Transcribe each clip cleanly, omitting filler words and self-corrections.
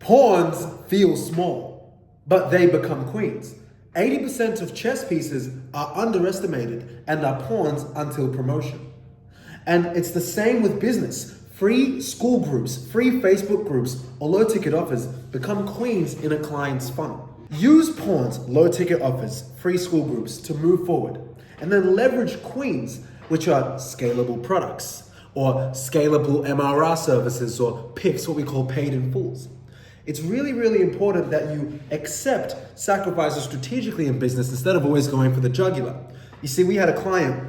Pawns feel small, but they become queens. 80% of chess pieces are underestimated and are pawns until promotion. And it's the same with business. Free Skool groups, free Facebook groups, or low ticket offers become queens in a client's funnel. Use pawns, low ticket offers, free Skool groups to move forward. And then leverage queens, which are scalable products or scalable MRR services or PIFs, what we call paid in fulls. It's really, really important that you accept sacrifices strategically in business instead of always going for the jugular. You see, we had a client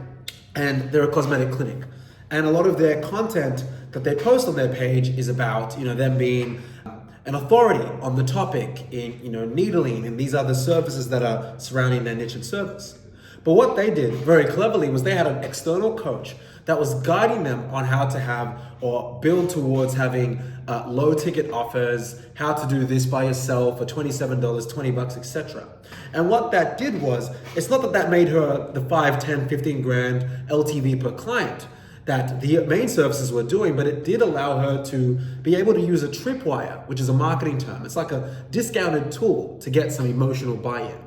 and they're a cosmetic clinic, and a lot of their content that they post on their page is about, them being an authority on the topic in, needling and these other services that are surrounding their niche and service. But what they did very cleverly was they had an external coach that was guiding them on how to have or build towards having low ticket offers, how to do this by yourself for $27, $20, etc. And what that did was, it's not that made her the 5, 10, 15 grand LTV per client that the main services were doing, but it did allow her to be able to use a tripwire, which is a marketing term. It's like a discounted tool to get some emotional buy-in.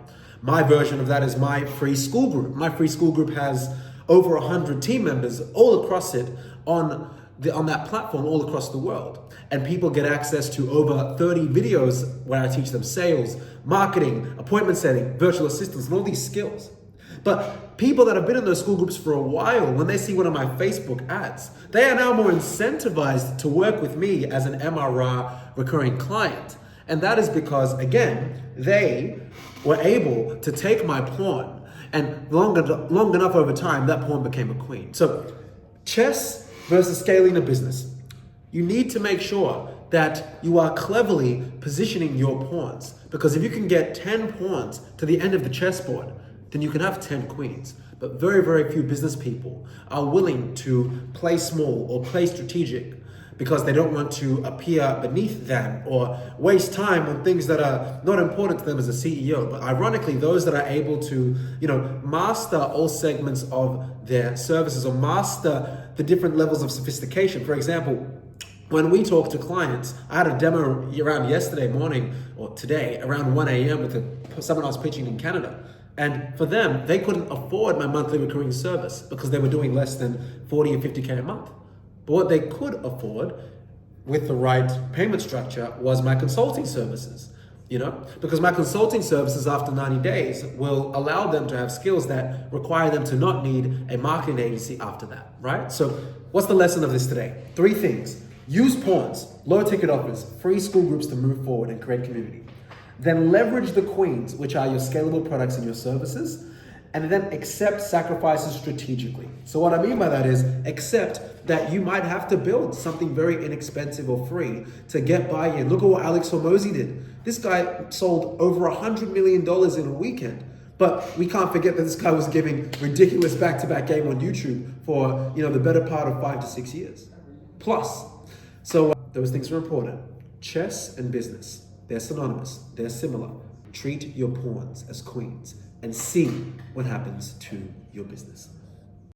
My version of that is my free Skool group. My free Skool group has over 100 team members all across it on that platform all across the world. And people get access to over 30 videos where I teach them sales, marketing, appointment setting, virtual assistants, and all these skills. But people that have been in those Skool groups for a while, when they see one of my Facebook ads, they are now more incentivized to work with me as an MRR recurring client. And that is because, again, they were able to take my pawn, and long enough over time, that pawn became a queen. So chess versus scaling a business. You need to make sure that you are cleverly positioning your pawns, because if you can get 10 pawns to the end of the chessboard, then you can have 10 queens. But very, very few business people are willing to play small or play strategic because they don't want to appear beneath them or waste time on things that are not important to them as a CEO. But ironically, those that are able to, master all segments of their services or master the different levels of sophistication. For example, when we talk to clients, I had a demo around yesterday morning or today around 1 a.m. with someone I was pitching in Canada. And for them, they couldn't afford my monthly recurring service because they were doing less than 40 or 50K a month. But what they could afford with the right payment structure was my consulting services, because my consulting services after 90 days will allow them to have skills that require them to not need a marketing agency after that, right? So what's the lesson of this today? 3 things. Use pawns, low ticket offers, free Skool groups to move forward and create community. Then leverage the queens, which are your scalable products and your services, and then accept sacrifices strategically. So what I mean by that is accept that you might have to build something very inexpensive or free to get buy-in. Look at what Alex Hormozi did. This guy sold over $100 million in a weekend. But we can't forget that this guy was giving ridiculous back-to-back game on YouTube for the better part of 5 to 6 years. Plus. So those things are important. Chess and business, they're synonymous, they're similar. Treat your pawns as queens and see what happens to your business.